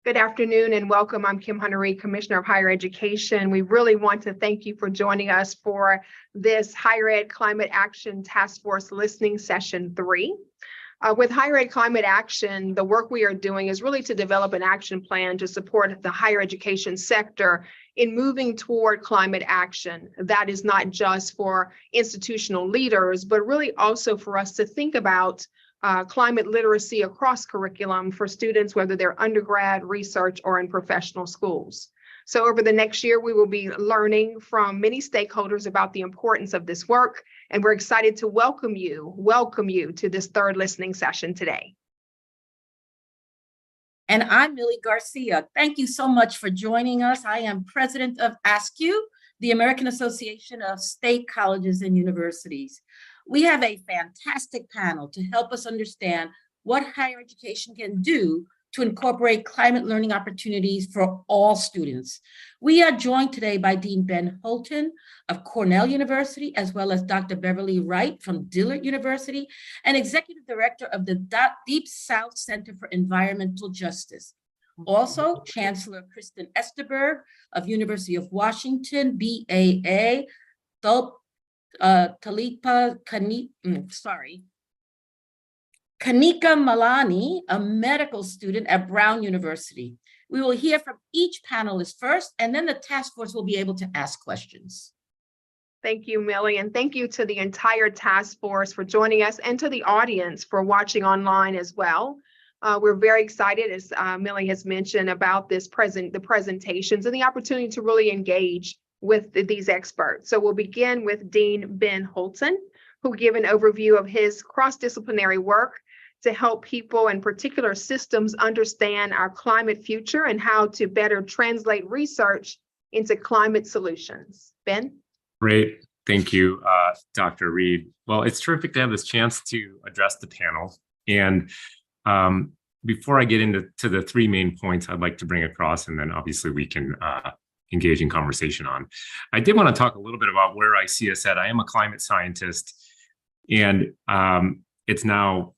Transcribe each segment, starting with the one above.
Good afternoon and welcome. I'm Kim Hunter-Reid, Commissioner of Higher Education. We really want to thank you for joining us for this Higher Ed Climate Action Task Force Listening Session 3. With Higher Ed Climate Action, the work we are doing is really to develop an action plan to support the higher education sector in moving toward climate action. That is not just for institutional leaders, but really also for us to think about climate literacy across curriculum for students, whether they're undergrad, research, or in professional schools. So over the next year, we will be learning from many stakeholders about the importance of this work, and we're excited to welcome you to this third listening session today. And I'm Mildred García. Thank you so much for joining us. I am president of AASCU, the American Association of State Colleges and Universities. We have a fantastic panel to help us understand what higher education can do to incorporate climate learning opportunities for all students. We are joined today by Dean Ben Holton of Cornell University, as well as Dr. Beverly Wright from Dillard University, and Executive Director of the Deep South Center for Environmental Justice. Also, Chancellor Kristen Esterberg of University of Washington, BAA, Kanika Malani, a medical student at Brown University. We will hear from each panelist first, and then the task force will be able to ask questions. Thank you, Millie, and thank you to the entire task force for joining us and to the audience for watching online as well. We're very excited, as Millie has mentioned, about the presentations and the opportunity to really engage with these experts. So we'll begin with Dean Ben Holton, who will give an overview of his cross-disciplinary work to help people and particular systems understand our climate future and how to better translate research into climate solutions. Ben? Great. Thank you, Dr. Reid. Well, it's terrific to have this chance to address the panel. And before I get into the three main points I'd like to bring across, and then obviously we can engage in conversation on, I did want to talk a little bit about where I see us at. I am a climate scientist, and it's now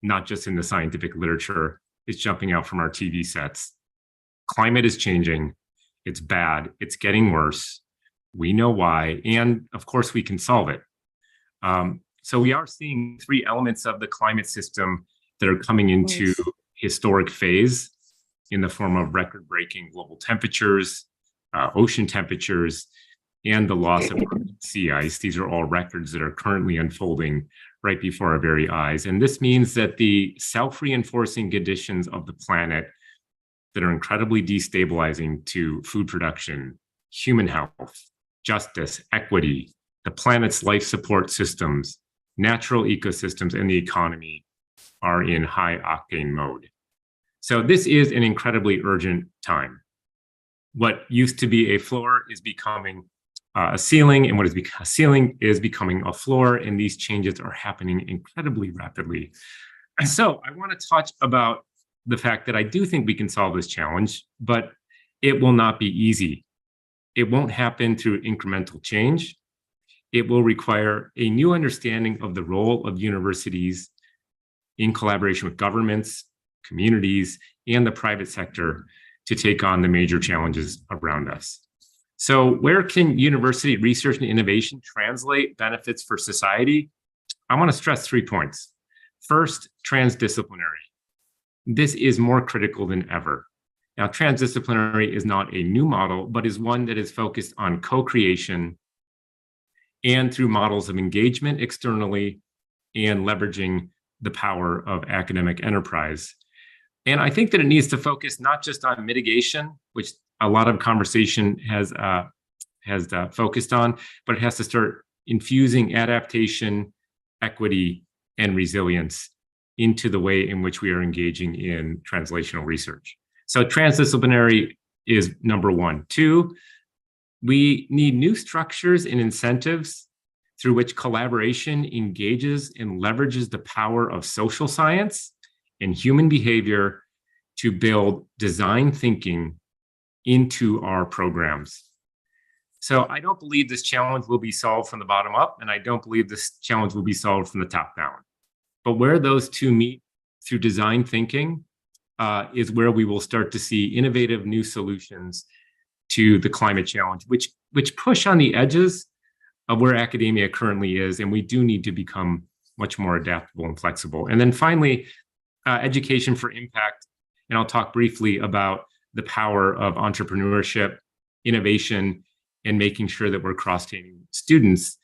not just in the scientific literature, it's jumping out from our TV sets. Climate is changing. It's bad. It's getting worse. We know why. And of course, we can solve it. So we are seeing three elements of the climate system that are coming into historic phase in the form of record-breaking global temperatures, ocean temperatures, and the loss of sea ice. These are all records that are currently unfolding right before our very eyes. And this means that the self-reinforcing conditions of the planet that are incredibly destabilizing to food production, human health, justice, equity, the planet's life support systems, natural ecosystems, and the economy are in high octane mode. So this is an incredibly urgent time. What used to be a floor is becoming a ceiling, and what is a ceiling is becoming a floor, and these changes are happening incredibly rapidly. And so I want to touch about the fact that I do think we can solve this challenge, but it will not be easy. It won't happen through incremental change. It will require a new understanding of the role of universities in collaboration with governments, communities, and the private sector to take on the major challenges around us. So where can university research and innovation translate benefits for society? I want to stress 3 points. First, transdisciplinary. This is more critical than ever. Now, transdisciplinary is not a new model, but is one that is focused on co-creation and through models of engagement externally and leveraging the power of academic enterprise. And I think that it needs to focus not just on mitigation, which a lot of conversation has focused on, but it has to start infusing adaptation, equity, and resilience into the way in which we are engaging in translational research. So transdisciplinary is number 1. 2, we need new structures and incentives through which collaboration engages and leverages the power of social science and human behavior to build design thinking into our programs. So I don't believe this challenge will be solved from the bottom up, and I don't believe this challenge will be solved from the top down. But where those two meet through design thinking is where we will start to see innovative new solutions to the climate challenge, which push on the edges of where academia currently is, and we do need to become much more adaptable and flexible. And then finally, education for impact, and I'll talk briefly about the power of entrepreneurship, innovation, and making sure that we're cross-training students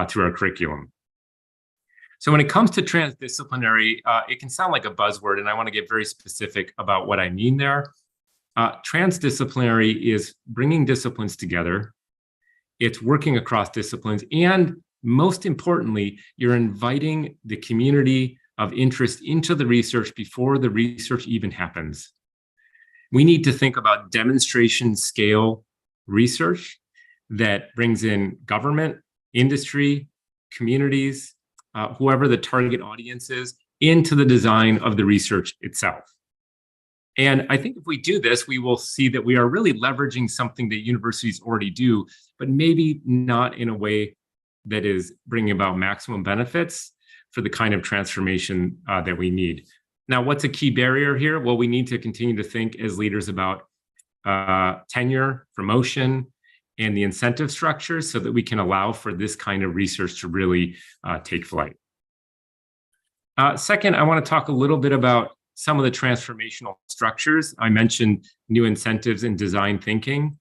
through our curriculum. So when it comes to transdisciplinary, it can sound like a buzzword, and I want to get very specific about what I mean there. Transdisciplinary is bringing disciplines together. It's working across disciplines, and most importantly, you're inviting the community of interest into the research before the research even happens. We need to think about demonstration scale research that brings in government, industry, communities, whoever the target audience is, into the design of the research itself. And I think if we do this, we will see that we are really leveraging something that universities already do, but maybe not in a way that is bringing about maximum benefits for the kind of transformation that we need. Now, what's a key barrier here? Well, we need to continue to think as leaders about tenure, promotion, and the incentive structures so that we can allow for this kind of research to really take flight. Second, I want to talk a little bit about some of the transformational structures. I mentioned new incentives and design thinking.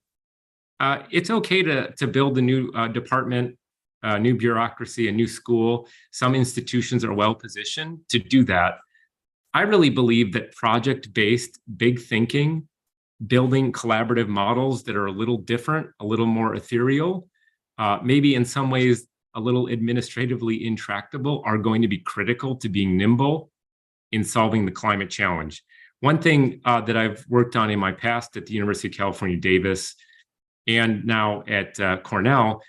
It's okay to build a new department, a new bureaucracy, a new school. Some institutions are well positioned to do that. I really believe that project-based big thinking, building collaborative models that are a little different, a little more ethereal, maybe in some ways a little administratively intractable, are going to be critical to being nimble in solving the climate challenge. One thing that I've worked on in my past at the University of California, Davis, and now at Cornell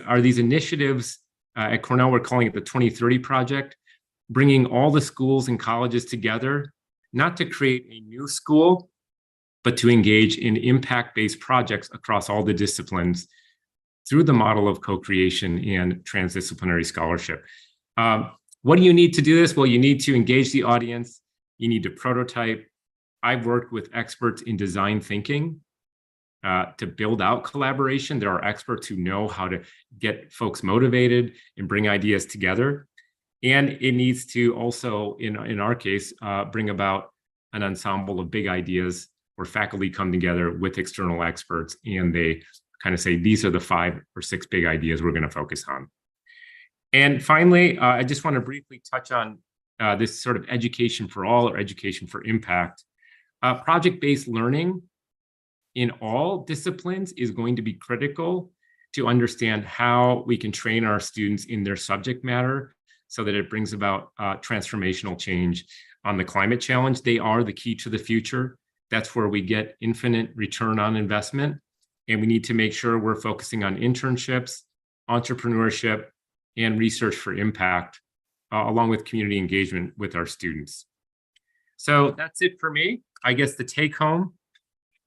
are these initiatives. At Cornell, we're calling it the 2030 Project, bringing all the schools and colleges together, not to create a new school, but to engage in impact-based projects across all the disciplines through the model of co-creation and transdisciplinary scholarship. What do you need to do this? Well, you need to engage the audience. You need to prototype. I've worked with experts in design thinking to build out collaboration. There are experts who know how to get folks motivated and bring ideas together. And it needs to also, in our case, bring about an ensemble of big ideas where faculty come together with external experts and they kind of say, these are the 5 or 6 big ideas we're going to focus on. And finally, I just want to briefly touch on this sort of education for all or education for impact. Project-based learning in all disciplines is going to be critical to understand how we can train our students in their subject matter so that it brings about transformational change on the climate challenge. They are the key to the future. That's where we get infinite return on investment. And we need to make sure we're focusing on internships, entrepreneurship, and research for impact, along with community engagement with our students. So that's it for me. I guess the take home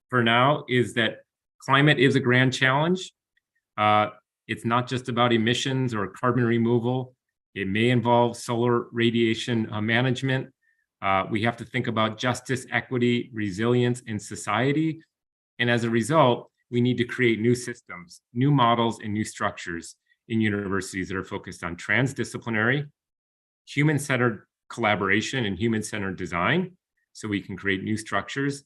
for now is that climate is a grand challenge. It's not just about emissions or carbon removal. It may involve solar radiation management. We have to think about justice, equity, resilience, and society. And as a result, we need to create new systems, new models, and new structures in universities that are focused on transdisciplinary, human-centered collaboration and human-centered design, so we can create new structures,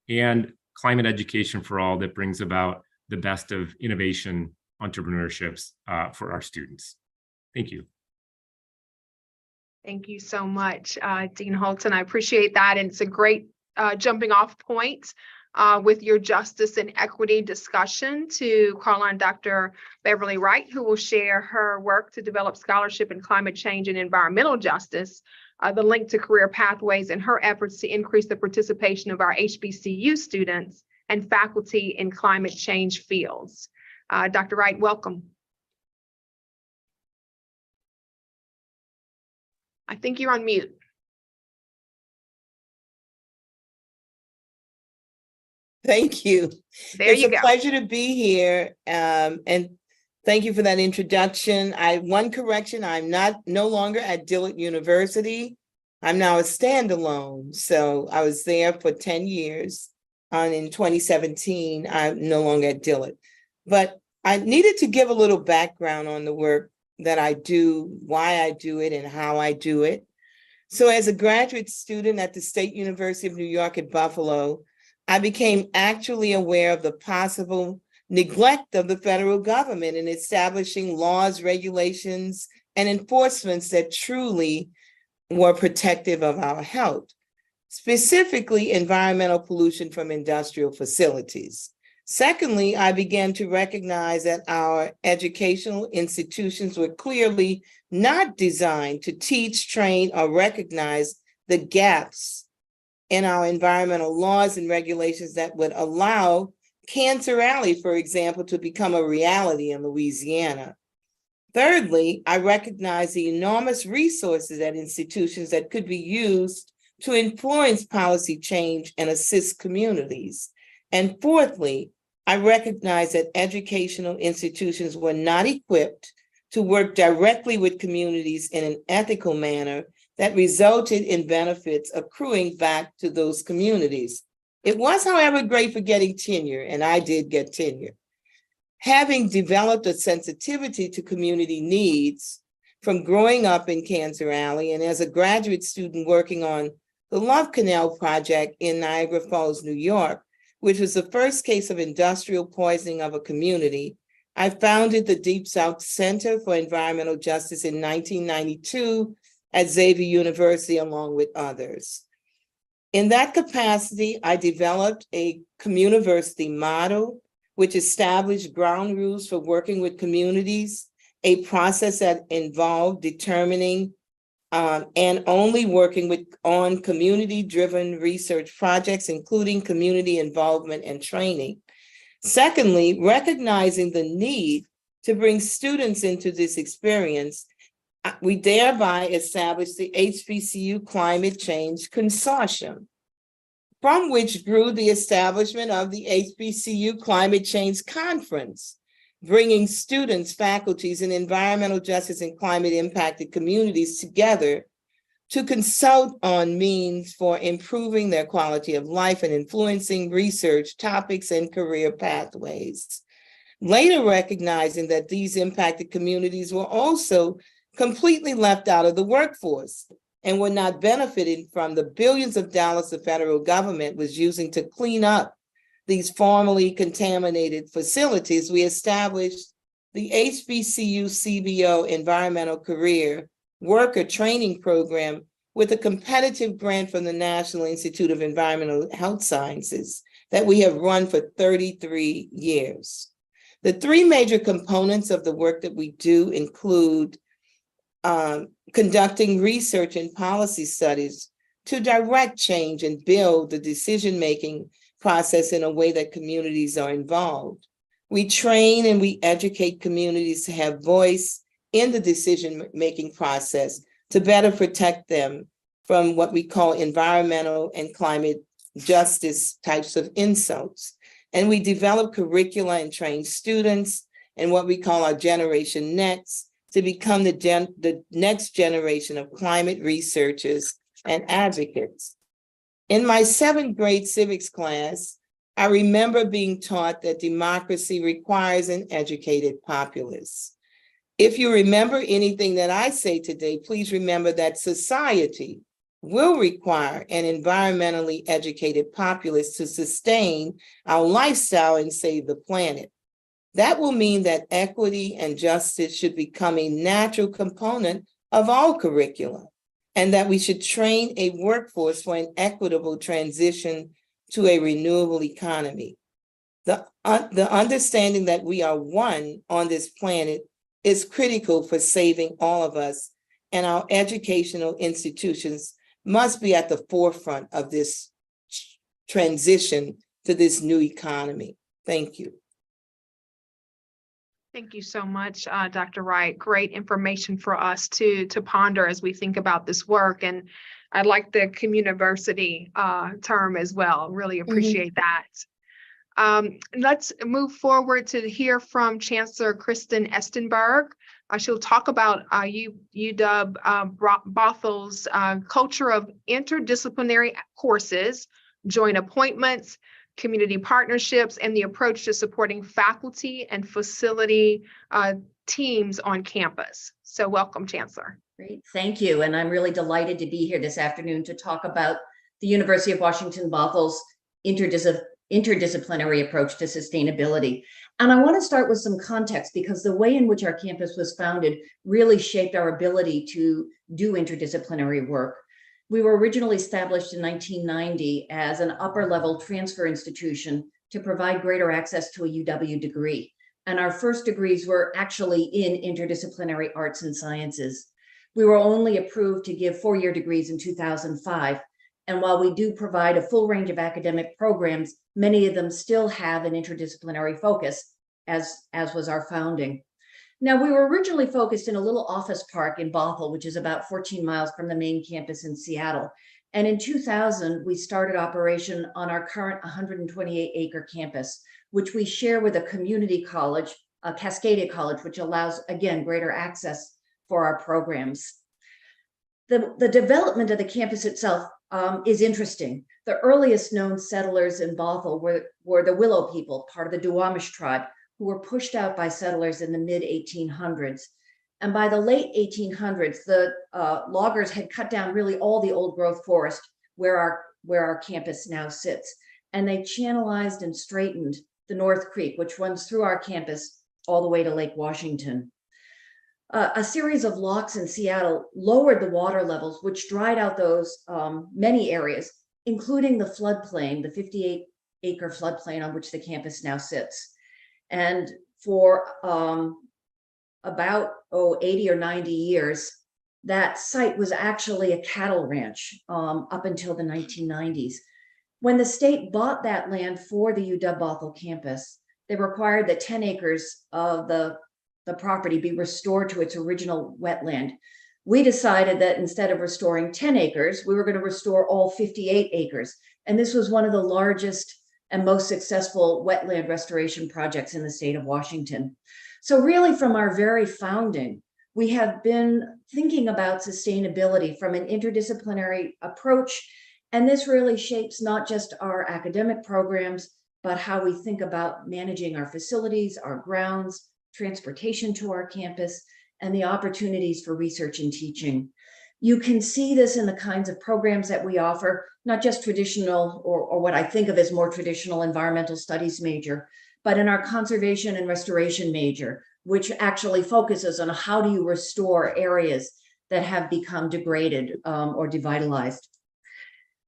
and climate education for all that brings about the best of innovation, entrepreneurships for our students. Thank you. Thank you so much, Dean Holton. I appreciate that. And it's a great jumping off point with your justice and equity discussion to call on Dr. Beverly Wright, who will share her work to develop scholarship in climate change and environmental justice, the link to career pathways, and her efforts to increase the participation of our HBCU students and faculty in climate change fields. Dr. Wright, welcome. I think you're on mute. Thank you. There you go. It's a pleasure to be here. And thank you for that introduction. One correction, I'm no longer at Dillard University. I'm now a standalone. So I was there for 10 years. And in 2017, I'm no longer at Dillard. But I needed to give a little background on the work that I do, why I do it, and how I do it. So as a graduate student at the State University of New York at Buffalo, I became actually aware of the possible neglect of the federal government in establishing laws, regulations, and enforcements that truly were protective of our health, specifically environmental pollution from industrial facilities. Secondly, I began to recognize that our educational institutions were clearly not designed to teach, train, or recognize the gaps in our environmental laws and regulations that would allow Cancer Alley, for example, to become a reality in Louisiana. Thirdly, I recognize the enormous resources at institutions that could be used to influence policy change and assist communities. And fourthly, I recognize that educational institutions were not equipped to work directly with communities in an ethical manner that resulted in benefits accruing back to those communities. It was, however, great for getting tenure, and I did get tenure. Having developed a sensitivity to community needs from growing up in Cancer Alley and as a graduate student working on the Love Canal project in Niagara Falls, New York, which was the first case of industrial poisoning of a community, I founded the Deep South Center for Environmental Justice in 1992 at Xavier University, along with others. In that capacity, I developed a communiversity model, which established ground rules for working with communities, a process that involved determining and only working on community-driven research projects, including community involvement and training. Secondly, recognizing the need to bring students into this experience, we thereby established the HBCU Climate Change Consortium, from which grew the establishment of the HBCU Climate Change Conference, bringing students, faculties, and environmental justice and climate impacted communities together to consult on means for improving their quality of life and influencing research topics and career pathways. Later recognizing that these impacted communities were also completely left out of the workforce and were not benefiting from the billions of dollars the federal government was using to clean up these formerly contaminated facilities, we established the HBCU CBO Environmental Career Worker Training Program with a competitive grant from the National Institute of Environmental Health Sciences that we have run for 33 years. The three major components of the work that we do include conducting research and policy studies to direct change and build the decision-making process in a way that communities are involved. We train and we educate communities to have voice in the decision-making process to better protect them from what we call environmental and climate justice types of insults. And we develop curricula and train students and what we call our Generation Next to become the next generation of climate researchers and advocates. In my 7th grade civics class, I remember being taught that democracy requires an educated populace. If you remember anything that I say today, please remember that society will require an environmentally educated populace to sustain our lifestyle and save the planet. That will mean that equity and justice should become a natural component of all curricula, and that we should train a workforce for an equitable transition to a renewable economy. The understanding that we are one on this planet is critical for saving all of us, and our educational institutions must be at the forefront of this transition to this new economy. Thank you. Thank you so much, Dr. Wright. Great information for us to ponder as we think about this work. And I like the communiversity term as well. Really appreciate that. Let's move forward to hear from Chancellor Kristen Estenberg, She'll talk about UW Bothel's culture of interdisciplinary courses, joint appointments, community partnerships, and the approach to supporting faculty and facility teams on campus. So welcome, Chancellor. Great, thank you. And I'm really delighted to be here this afternoon to talk about the University of Washington Bothel's interdisciplinary approach to sustainability. And I want to start with some context because the way in which our campus was founded really shaped our ability to do interdisciplinary work. We were originally established in 1990 as an upper level transfer institution to provide greater access to a UW degree. And our first degrees were actually in interdisciplinary arts and sciences. We were only approved to give 4-year degrees in 2005. And while we do provide a full range of academic programs, many of them still have an interdisciplinary focus, as was our founding. Now, we were originally focused in a little office park in Bothell, which is about 14 miles from the main campus in Seattle. And in 2000, we started operation on our current 128-acre campus, which we share with a community college, a Cascadia College, which allows, again, greater access for our programs. The development of the campus itself is interesting. The earliest known settlers in Bothell were the Willow people, part of the Duwamish tribe, who were pushed out by settlers in the mid-1800s. And by the late 1800s, the loggers had cut down really all the old growth forest where our campus now sits. And they channelized and straightened the North Creek, which runs through our campus all the way to Lake Washington. A series of locks in Seattle lowered the water levels, which dried out those many areas, including the floodplain, the 58-acre floodplain on which the campus now sits. And for about 80 or 90 years, that site was actually a cattle ranch up until the 1990s. When the state bought that land for the UW Bothell campus, they required that 10 acres of the property be restored to its original wetland. We decided that instead of restoring 10 acres, we were going to restore all 58 acres. And this was one of the largest and most successful wetland restoration projects in the state of Washington. So really from our very founding, we have been thinking about sustainability from an interdisciplinary approach. And this really shapes not just our academic programs, but how we think about managing our facilities, our grounds, transportation to our campus, and the opportunities for research and teaching. You can see this in the kinds of programs that we offer, not just traditional or what I think of as more traditional environmental studies major, but in our conservation and restoration major, which actually focuses on how do you restore areas that have become degraded or devitalized.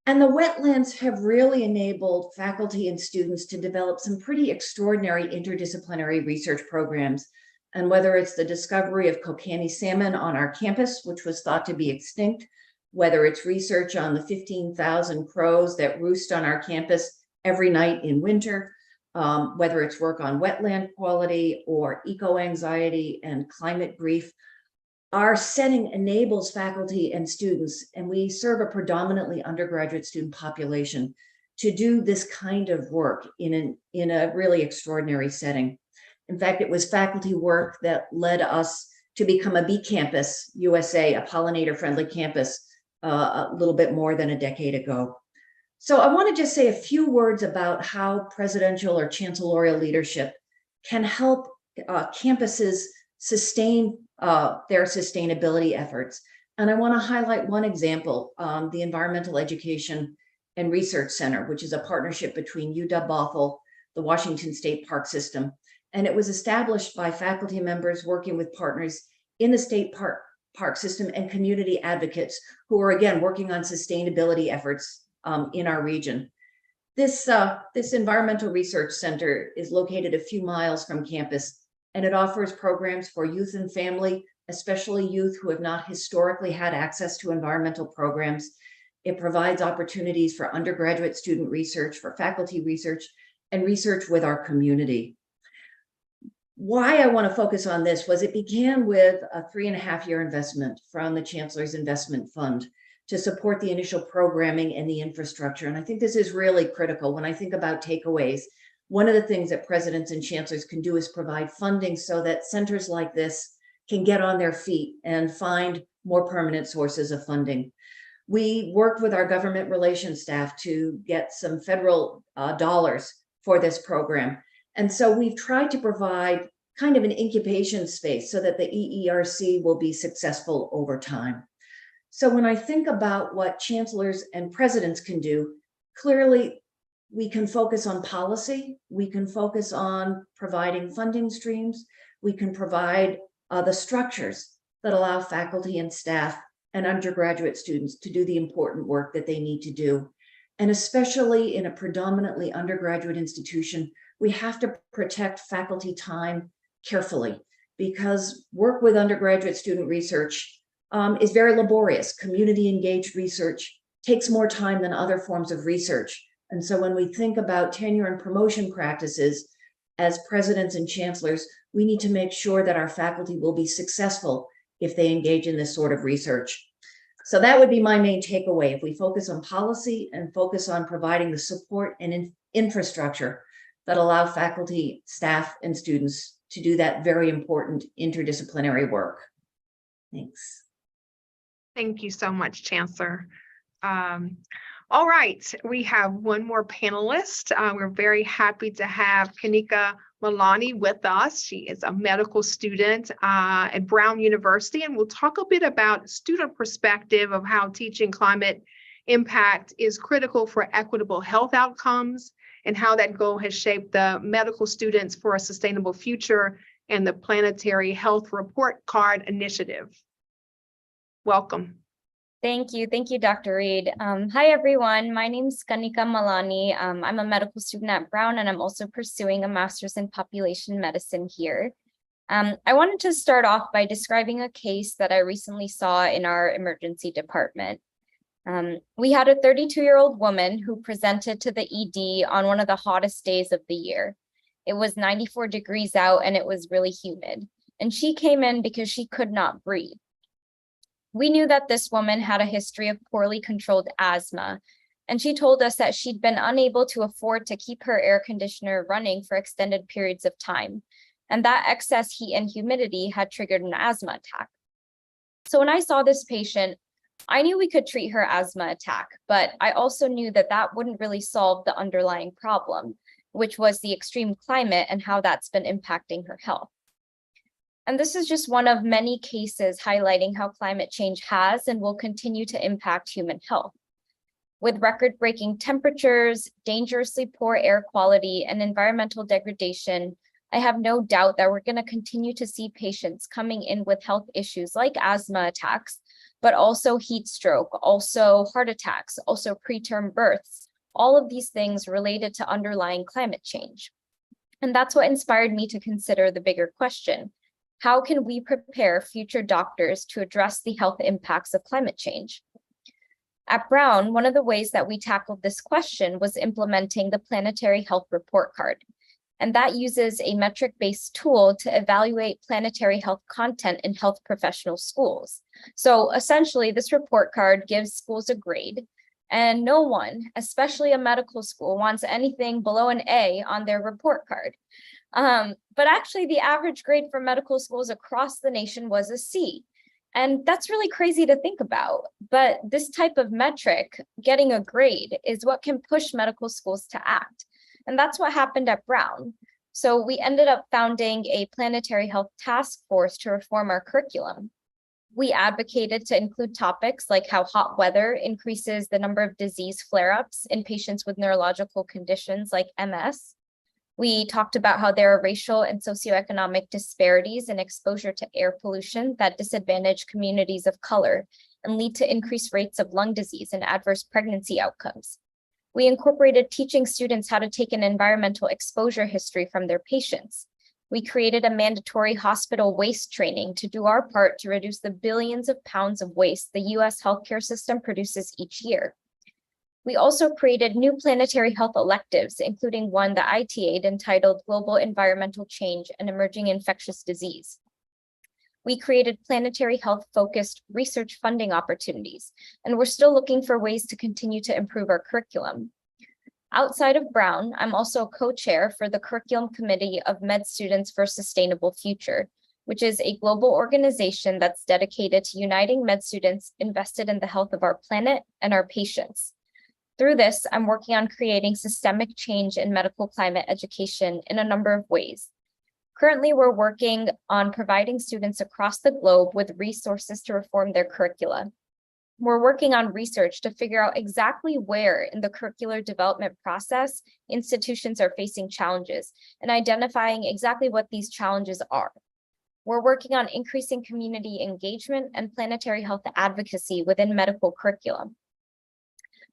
And the wetlands have really enabled faculty and students to develop some pretty extraordinary interdisciplinary research programs. And whether it's the discovery of kokanee salmon on our campus, which was thought to be extinct, whether it's research on the 15,000 crows that roost on our campus every night in winter, whether it's work on wetland quality or eco-anxiety and climate grief, our setting enables faculty and students, and we serve a predominantly undergraduate student population, to do this kind of work in a really extraordinary setting. In fact, it was faculty work that led us to become a Bee Campus USA, a pollinator-friendly campus, a little bit more than a decade ago. So I want to just say a few words about how presidential or chancellorial leadership can help campuses sustain their sustainability efforts. And I want to highlight one example, the Environmental Education and Research Center, which is a partnership between UW Bothell, the Washington State Park System. And it was established by faculty members working with partners in the state park system and community advocates who are, again, working on sustainability efforts in our region. This Environmental Research Center is located a few miles from campus, and it offers programs for youth and family, especially youth who have not historically had access to environmental programs. It provides opportunities for undergraduate student research, for faculty research, and research with our community. Why I want to focus on this was it began with a 3.5-year investment from the Chancellor's Investment Fund to support the initial programming and the infrastructure. And I think this is really critical when I think about takeaways. One of the things that presidents and chancellors can do is provide funding so that centers like this can get on their feet and find more permanent sources of funding. We worked with our government relations staff to get some federal dollars for this program. And so we've tried to provide kind of an incubation space so that the EERC will be successful over time. So when I think about what chancellors and presidents can do, clearly we can focus on policy, we can focus on providing funding streams, we can provide the structures that allow faculty and staff and undergraduate students to do the important work that they need to do. And especially in a predominantly undergraduate institution, we have to protect faculty time carefully, because work with undergraduate student research is very laborious. Community engaged research takes more time than other forms of research. And so when we think about tenure and promotion practices as presidents and chancellors, we need to make sure that our faculty will be successful if they engage in this sort of research. So that would be my main takeaway. If we focus on policy and focus on providing the support and infrastructure that allow faculty, staff, and students to do that very important interdisciplinary work. Thanks. Thank you so much, Chancellor. All right, we have one more panelist. We're very happy to have Kanika Malani with us. She is a medical student at Brown University, and we'll talk a bit about student perspective of how teaching climate impact is critical for equitable health outcomes and how that goal has shaped the medical students for a sustainable future and the Planetary Health Report Card Initiative. Welcome. Thank you, Dr. Reed. Hi, everyone. My name is Kanika Malani. I'm a medical student at Brown, and I'm also pursuing a master's in population medicine here. I wanted to start off by describing a case that I recently saw in our emergency department. We had a 32-year-old woman who presented to the ED on one of the hottest days of the year. It was 94 degrees out and it was really humid. And she came in because she could not breathe. We knew that this woman had a history of poorly controlled asthma, and she told us that she'd been unable to afford to keep her air conditioner running for extended periods of time, and that excess heat and humidity had triggered an asthma attack. So when I saw this patient, I knew we could treat her asthma attack, but I also knew that that wouldn't really solve the underlying problem, which was the extreme climate and how that's been impacting her health. And this is just one of many cases highlighting how climate change has and will continue to impact human health. With record-breaking temperatures, dangerously poor air quality, and environmental degradation, I have no doubt that we're going to continue to see patients coming in with health issues like asthma attacks, but also heat stroke, also heart attacks, also preterm births, all of these things related to underlying climate change. And that's what inspired me to consider the bigger question. How can we prepare future doctors to address the health impacts of climate change? At Brown, one of the ways that we tackled this question was implementing the Planetary Health Report Card. And that uses a metric-based tool to evaluate planetary health content in health professional schools. So essentially, this report card gives schools a grade, and no one, especially a medical school, wants anything below an A on their report card. But actually, the average grade for medical schools across the nation was a C. And that's really crazy to think about. But this type of metric, getting a grade, is what can push medical schools to act. And that's what happened at Brown. So we ended up founding a planetary health task force to reform our curriculum. We advocated to include topics like how hot weather increases the number of disease flare-ups in patients with neurological conditions like MS. We talked about how there are racial and socioeconomic disparities in exposure to air pollution that disadvantage communities of color and lead to increased rates of lung disease and adverse pregnancy outcomes. We incorporated teaching students how to take an environmental exposure history from their patients. We created a mandatory hospital waste training to do our part to reduce the billions of pounds of waste the US healthcare system produces each year. We also created new planetary health electives, including one that I TA'd entitled Global Environmental Change and Emerging Infectious Disease. We created planetary health-focused research funding opportunities, and we're still looking for ways to continue to improve our curriculum. Outside of Brown, I'm also co-chair for the Curriculum Committee of Med Students for a Sustainable Future, which is a global organization that's dedicated to uniting med students invested in the health of our planet and our patients. Through this, I'm working on creating systemic change in medical climate education in a number of ways. Currently, we're working on providing students across the globe with resources to reform their curricula. We're working on research to figure out exactly where in the curricular development process institutions are facing challenges and identifying exactly what these challenges are. We're working on increasing community engagement and planetary health advocacy within medical curriculum.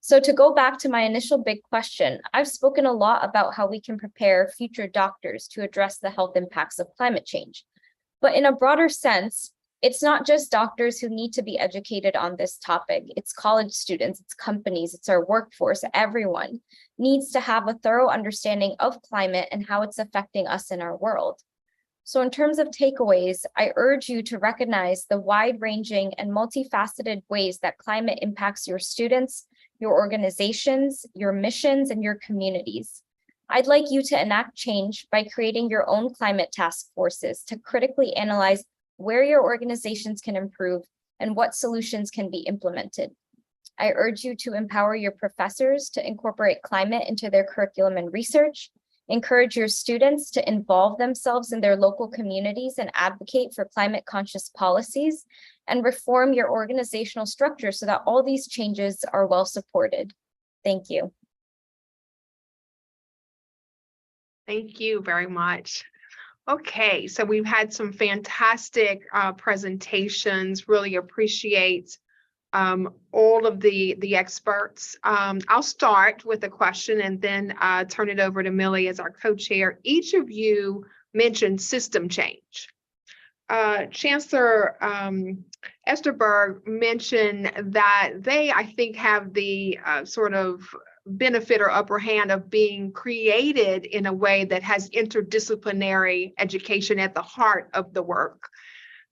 So to go back to my initial big question, I've spoken a lot about how we can prepare future doctors to address the health impacts of climate change. But in a broader sense, it's not just doctors who need to be educated on this topic. It's college students, it's companies, it's our workforce. Everyone needs to have a thorough understanding of climate and how it's affecting us in our world. So in terms of takeaways, I urge you to recognize the wide-ranging and multifaceted ways that climate impacts your students, your organizations, your missions, and your communities. I'd like you to enact change by creating your own climate task forces to critically analyze where your organizations can improve and what solutions can be implemented. I urge you to empower your professors to incorporate climate into their curriculum and research, encourage your students to involve themselves in their local communities and advocate for climate conscious policies, and reform your organizational structure so that all these changes are well supported. Thank you. Thank you very much. Okay, so we've had some fantastic presentations. Really appreciate all of the experts. I'll start with a question and then turn it over to Millie as our co-chair. Each of you mentioned system change. Chancellor Esterberg mentioned that they, I think, have the sort of benefit or upper hand of being created in a way that has interdisciplinary education at the heart of the work.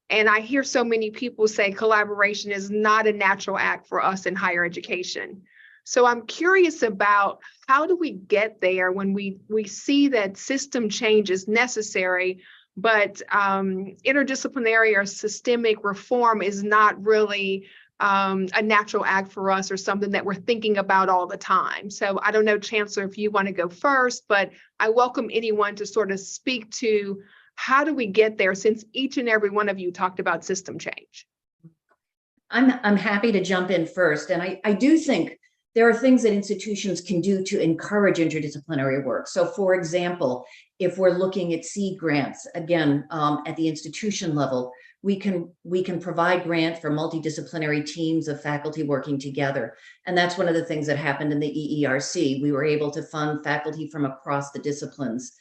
And I hear so many people say collaboration is not a natural act for us in higher education. So I'm curious about how do we get there when we see that system change is necessary, but interdisciplinary or systemic reform is not really a natural act for us or something that we're thinking about all the time. So I don't know, Chancellor, if you want to go first, but I welcome anyone to sort of speak to how do we get there, since each and every one of you talked about system change. I'm happy to jump in first. And I do think there are things that institutions can do to encourage interdisciplinary work. So for example, if we're looking at seed grants, again, at the institution level, we can provide grants for multidisciplinary teams of faculty working together. And that's one of the things that happened in the EERC. We were able to fund faculty from across the disciplines.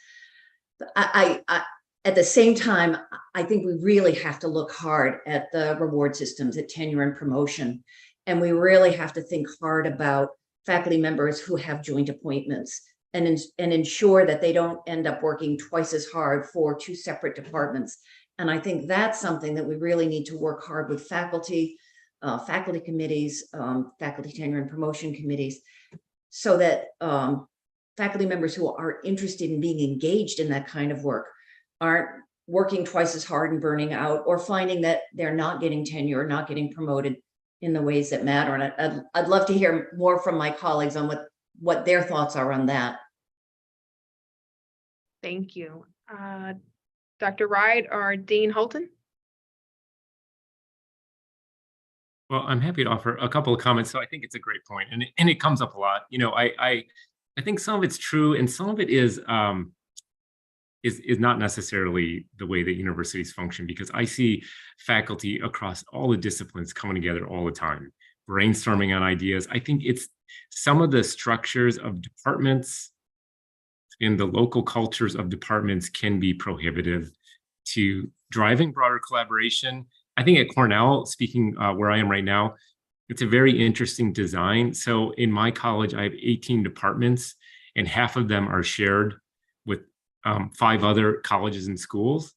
At the same time, I think we really have to look hard at the reward systems, at tenure and promotion. And we really have to think hard about faculty members who have joint appointments and ensure that they don't end up working twice as hard for two separate departments. And I think that's something that we really need to work hard with faculty, faculty committees, faculty tenure and promotion committees, so that faculty members who are interested in being engaged in that kind of work aren't working twice as hard and burning out, or finding that they're not getting tenure or not getting promoted in the ways that matter. And I'd love to hear more from my colleagues on what their thoughts are on that. Thank you. Dr. Wright or Dean Holton? Well, I'm happy to offer a couple of comments. So I think it's a great point, and it comes up a lot. You know, I think some of it's true, and some of it is not necessarily the way that universities function, because I see faculty across all the disciplines coming together all the time, brainstorming on ideas. I think it's some of the structures of departments and the local cultures of departments can be prohibitive to driving broader collaboration. I think at Cornell, speaking where I am right now, it's a very interesting design. So in my college, I have 18 departments, and half of them are shared with 5 other colleges and schools.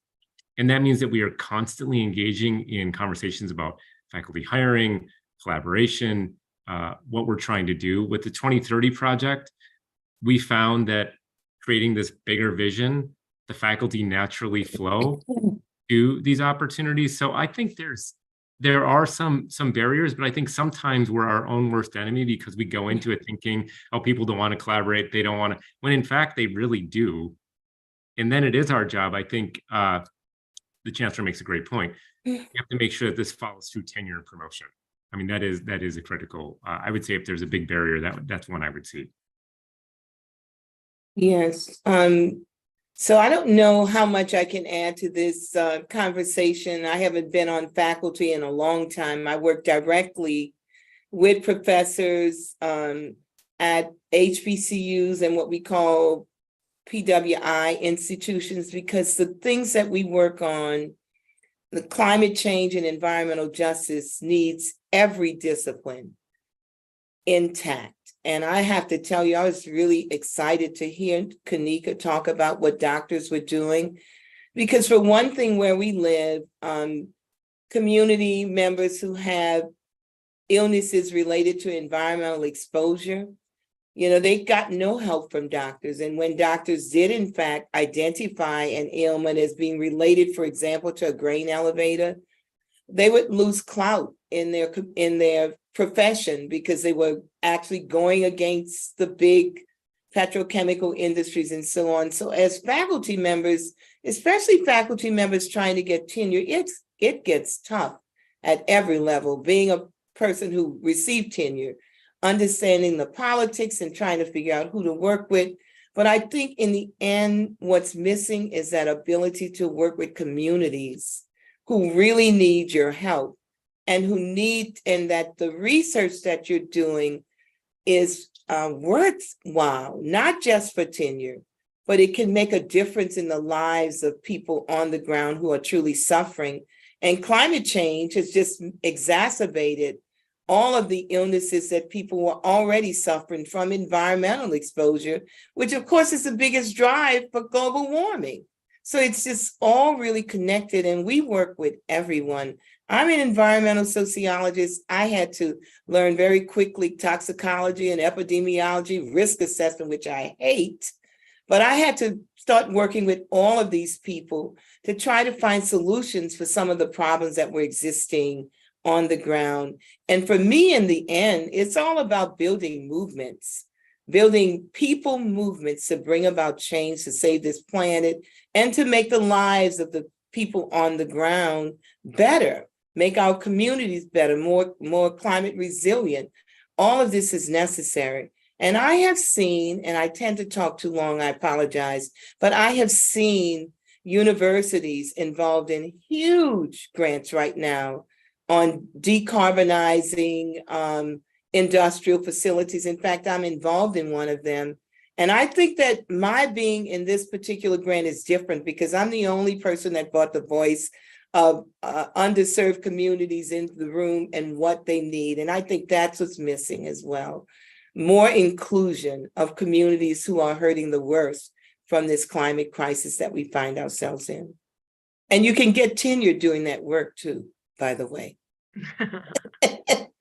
And that means that we are constantly engaging in conversations about faculty hiring, collaboration, what we're trying to do. With the 2030 project, we found that creating this bigger vision, the faculty naturally flow to these opportunities. So I think there are some barriers, but I think sometimes we're our own worst enemy because we go into it thinking, oh, people don't want to collaborate, they don't want to, when in fact they really do. And then it is our job. I think the chancellor makes a great point. You have to make sure that this follows through tenure and promotion. I mean, that is a critical. I would say if there's a big barrier, that's one I would see. Yes. So I don't know how much I can add to this conversation. I haven't been on faculty in a long time. I work directly with professors at HBCUs and what we call PWI institutions, because the things that we work on, the climate change and environmental justice, needs every discipline intact. And I have to tell you, I was really excited to hear Kanika talk about what doctors were doing, because for one thing, where we live, community members who have illnesses related to environmental exposure, they got no help from doctors. And when doctors did, in fact, identify an ailment as being related, for example, to a grain elevator, they would lose clout in their profession because they were actually going against the big petrochemical industries and so on. So as faculty members, especially faculty members trying to get tenure, it gets tough at every level. Being a person who received tenure, understanding the politics and trying to figure out who to work with. But I think in the end, what's missing is that ability to work with communities who really need your help and and that the research that you're doing is worthwhile, not just for tenure, but it can make a difference in the lives of people on the ground who are truly suffering. And climate change has just exacerbated all of the illnesses that people were already suffering from environmental exposure, which of course is the biggest drive for global warming. So it's just all really connected, and we work with everyone. I'm an environmental sociologist. I had to learn very quickly toxicology and epidemiology, risk assessment, which I hate, but I had to start working with all of these people to try to find solutions for some of the problems that were existing on the ground. And for me, in the end, it's all about building movements, building people movements to bring about change, to save this planet, and to make the lives of the people on the ground better, make our communities better, more climate resilient. All of this is necessary. And I have seen, and I tend to talk too long, I apologize, but I have seen universities involved in huge grants right now on decarbonizing industrial facilities. In fact, I'm involved in one of them. And I think that my being in this particular grant is different because I'm the only person that brought the voice of underserved communities into the room and what they need. And I think that's what's missing as well. More inclusion of communities who are hurting the worst from this climate crisis that we find ourselves in. And you can get tenure doing that work too, by the way.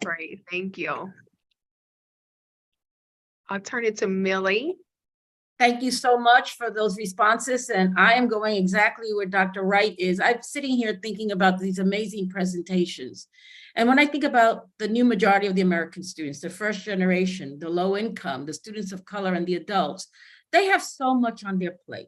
Great, thank you. I'll turn it to Millie. Thank you so much for those responses. And I am going exactly where Dr. Wright is. I'm sitting here thinking about these amazing presentations. And when I think about the new majority of the American students, the first generation, the low income, the students of color, and the adults, they have so much on their plate.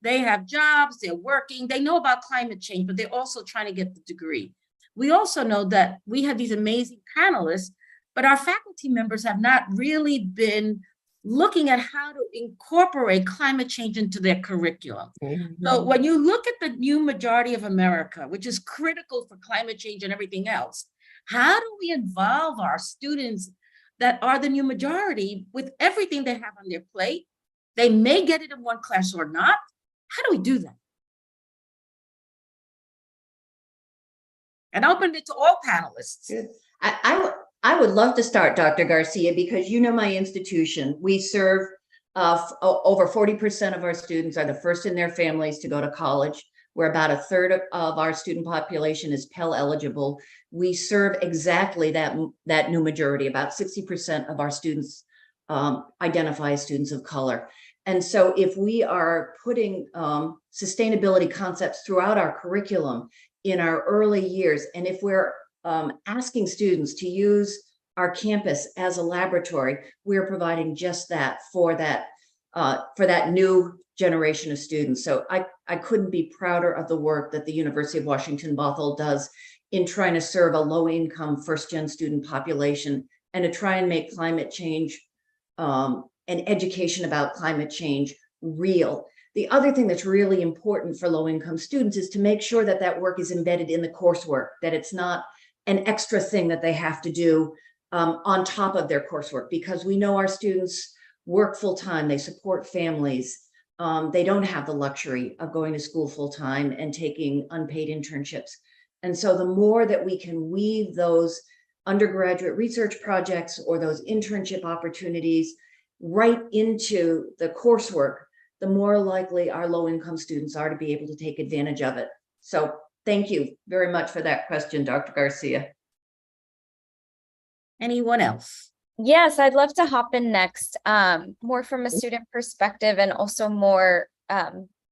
They have jobs, they're working, they know about climate change, but they're also trying to get the degree. We also know that we have these amazing panelists, but our faculty members have not really been looking at how to incorporate climate change into their curriculum. Mm-hmm. So when you look at the new majority of America, which is critical for climate change and everything else, how do we involve our students that are the new majority with everything they have on their plate? They may get it in one class or not. How do we do that? And open it to all panelists. I would love to start, Dr. Garcia, because you know my institution. We serve over 40% of our students are the first in their families to go to college, where about a third of our student population is Pell eligible. We serve exactly that new majority. About 60% of our students identify as students of color. And so if we are putting sustainability concepts throughout our curriculum in our early years, and if we're asking students to use our campus as a laboratory, we're providing just that for that new generation of students. So I couldn't be prouder of the work that the University of Washington Bothell does in trying to serve a low-income first-gen student population and to try and make climate change and education about climate change real. The other thing that's really important for low-income students is to make sure that that work is embedded in the coursework, that it's not an extra thing that they have to do on top of their coursework, because we know our students work full-time, they support families, they don't have the luxury of going to school full-time and taking unpaid internships. And so the more that we can weave those undergraduate research projects or those internship opportunities right into the coursework, the more likely our low-income students are to be able to take advantage of it. So thank you very much for that question, Dr. Garcia. Anyone else? Yes, I'd love to hop in next, more from a student perspective and also more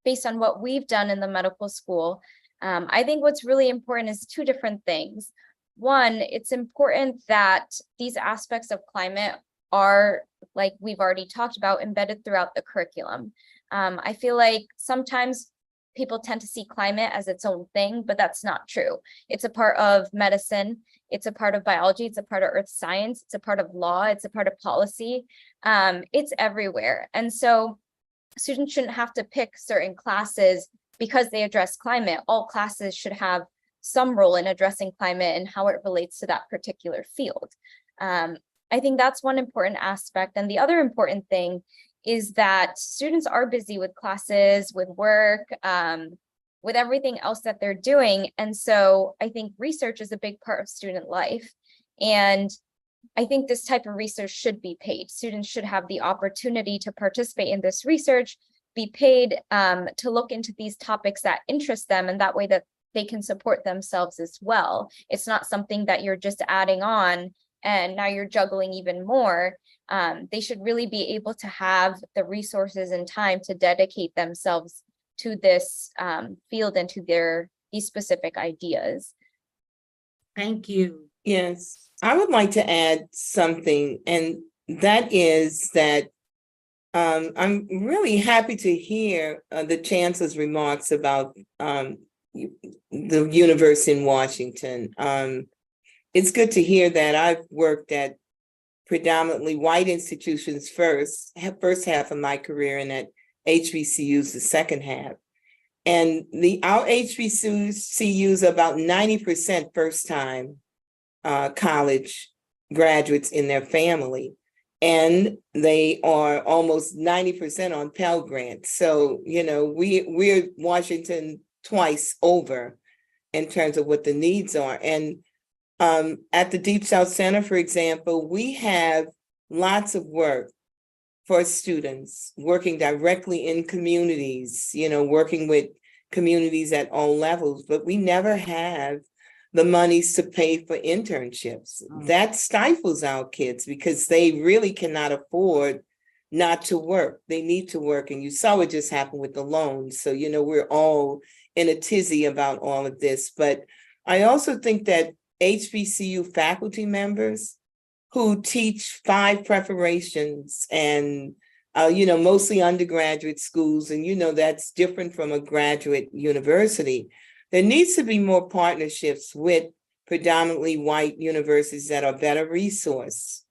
based on what we've done in the medical school. I think what's really important is two different things. One, it's important that these aspects of climate are, like we've already talked about, embedded throughout the curriculum. I feel like sometimes people tend to see climate as its own thing, but that's not true. It's a part of medicine, it's a part of biology, it's a part of earth science, it's a part of law, it's a part of policy. It's everywhere. And so students shouldn't have to pick certain classes because they address climate. All classes should have some role in addressing climate and how it relates to that particular field. I think that's one important aspect. And the other important thing is that students are busy with classes, with work, with everything else that they're doing. And so I think research is a big part of student life. And I think this type of research should be paid. Students should have the opportunity to participate in this research, be paid to look into these topics that interest them, and that way that they can support themselves as well. It's not something that you're just adding on and now you're juggling even more. They should really be able to have the resources and time to dedicate themselves to this field and to these specific ideas. Thank you. Yes, I would like to add something, and that is that I'm really happy to hear the Chancellor's remarks about the University in Washington. It's good to hear that. I've worked at predominantly white institutions first half of my career, and at HBCUs the second half. And our HBCUs are about 90% first-time college graduates in their family. And they are almost 90% on Pell Grants. So, you know, we're Washington twice over in terms of what the needs are. And at the Deep South Center, for example, we have lots of work for students working directly in communities, you know, working with communities at all levels, but we never have the monies to pay for internships. That stifles our kids because they really cannot afford not to work. They need to work. And you saw what just happened with the loans. So, you know, we're all in a tizzy about all of this. But I also think that HBCU faculty members who teach 5 preparations and, you know, mostly undergraduate schools, and, you know, that's different from a graduate university. There needs to be more partnerships with predominantly white universities that are better resourced.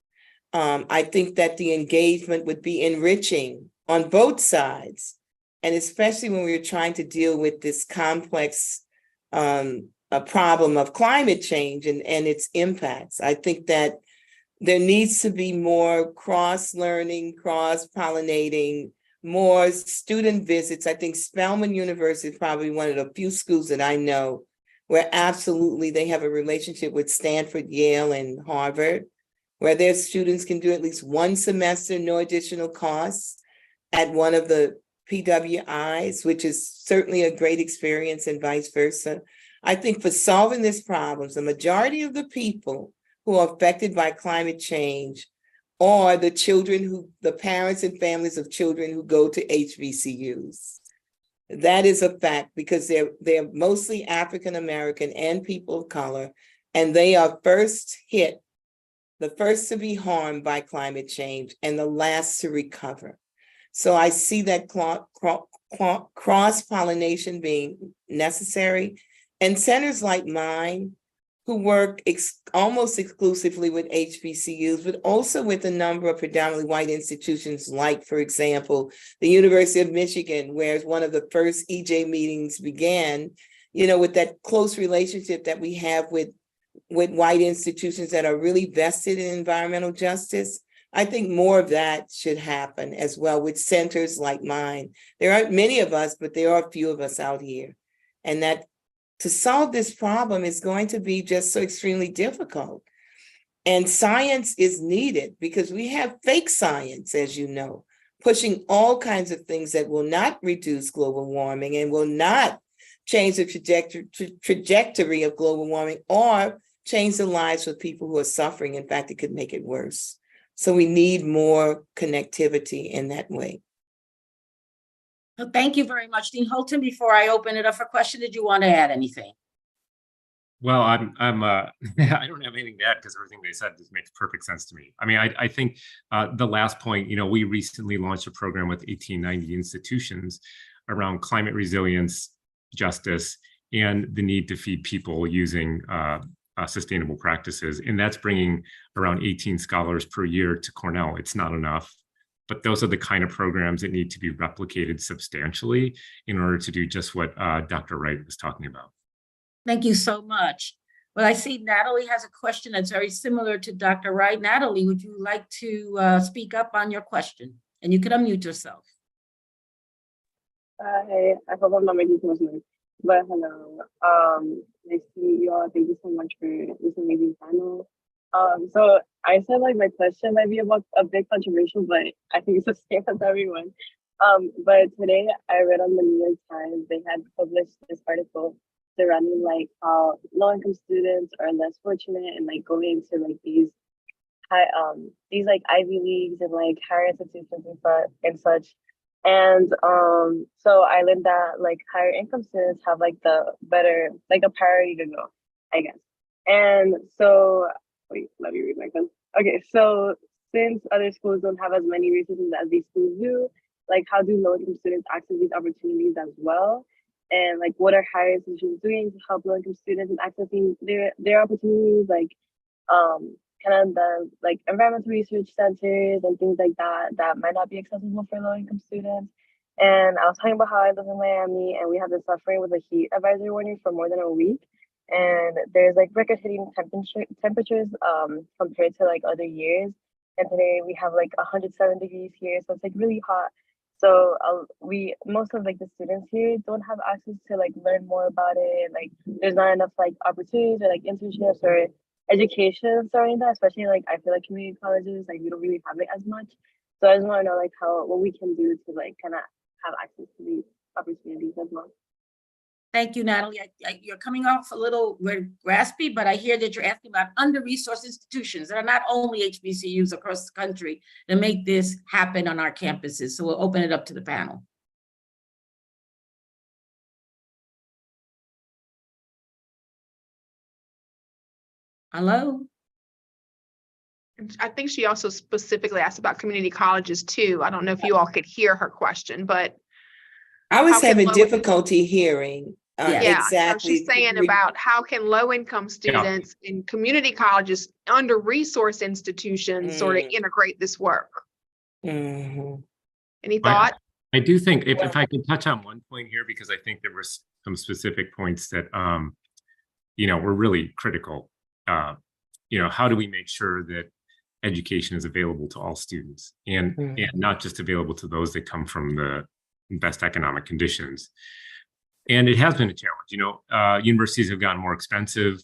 I think that the engagement would be enriching on both sides, and especially when we're trying to deal with this complex problem of climate change and its impacts. I think that there needs to be more cross-learning, cross-pollinating, more student visits. I think Spelman University is probably one of the few schools that I know where absolutely they have a relationship with Stanford, Yale, and Harvard, where their students can do at least one semester, no additional costs, at one of the PWIs, which is certainly a great experience, and vice versa. I think for solving this problem, the majority of the people who are affected by climate change are the parents and families of children who go to HBCUs. That is a fact because they're mostly African American and people of color, and they are the first to be harmed by climate change and the last to recover. So I see that cross-pollination being necessary, and centers like mine, who work almost exclusively with HBCUs, but also with a number of predominantly white institutions, like, for example, the University of Michigan, where one of the first EJ meetings began, with that close relationship that we have with white institutions that are really vested in environmental justice. I think more of that should happen as well with centers like mine. There aren't many of us, but there are a few of us out here. And that to solve this problem is going to be just so extremely difficult. And science is needed because we have fake science, as you know, pushing all kinds of things that will not reduce global warming and will not change the trajectory of global warming or change the lives of people who are suffering. In fact, it could make it worse. So we need more connectivity in that way. Well, thank you very much, Dean Holton. Before I open it up for question, did you want to add anything? Well, I'm I don't have anything to add because everything they said just makes perfect sense to me. I mean, I think the last point, we recently launched a program with 1890 institutions around climate resilience, justice, and the need to feed people using sustainable practices. And that's bringing around 18 scholars per year to Cornell. It's not enough, but those are the kind of programs that need to be replicated substantially in order to do just what Dr. Wright was talking about. Thank you so much. Well, I see Natalie has a question that's very similar to Dr. Wright. Natalie, would you like to speak up on your question? And you can unmute yourself. Hey, I hope I'm not making too much noise, but hello. Nice to meet you all. Thank you so much for this amazing panel. So I said like my question might be about a bit controversial, but I think it's the same as everyone. But today I read on the New York Times, they had published this article surrounding like how low-income students are less fortunate and like going to like these like Ivy Leagues and like higher institutions and such. And so I learned that like higher income students have like the better, like a priority to go, I guess. And so, wait, let me read my question. Okay, so since other schools don't have as many resources as these schools do, like how do low-income students access these opportunities as well? And like what are higher institutions doing to help low-income students in accessing their opportunities, like kind of the like environmental research centers and things like that might not be accessible for low-income students. And I was talking about how I live in Miami and we have been suffering with a heat advisory warning for more than a week. And there's like record-hitting temperatures compared to like other years. And today we have like 107 degrees here, so it's like really hot. So most of like the students here don't have access to like learn more about it. Like there's not enough like opportunities or like internships or education surrounding that, especially like I feel like community colleges, like we don't really have it as much. So I just want to know like what we can do to like kind of have access to these opportunities as well. Thank you, Natalie. You're coming off a little raspy, but I hear that you're asking about under-resourced institutions that are not only HBCUs across the country to make this happen on our campuses. So we'll open it up to the panel. Hello? I think she also specifically asked about community colleges too. I don't know if you all could hear her question, but I was having difficulty hearing. Yeah. So she's saying about how can low-income students in community colleges, under-resourced institutions sort of integrate this work. Mm-hmm. Any thought? I do think if I can touch on one point here, because I think there were some specific points that were really critical. How do we make sure that education is available to all students and not just available to those that come from the best economic conditions? And it has been a challenge. Universities have gotten more expensive.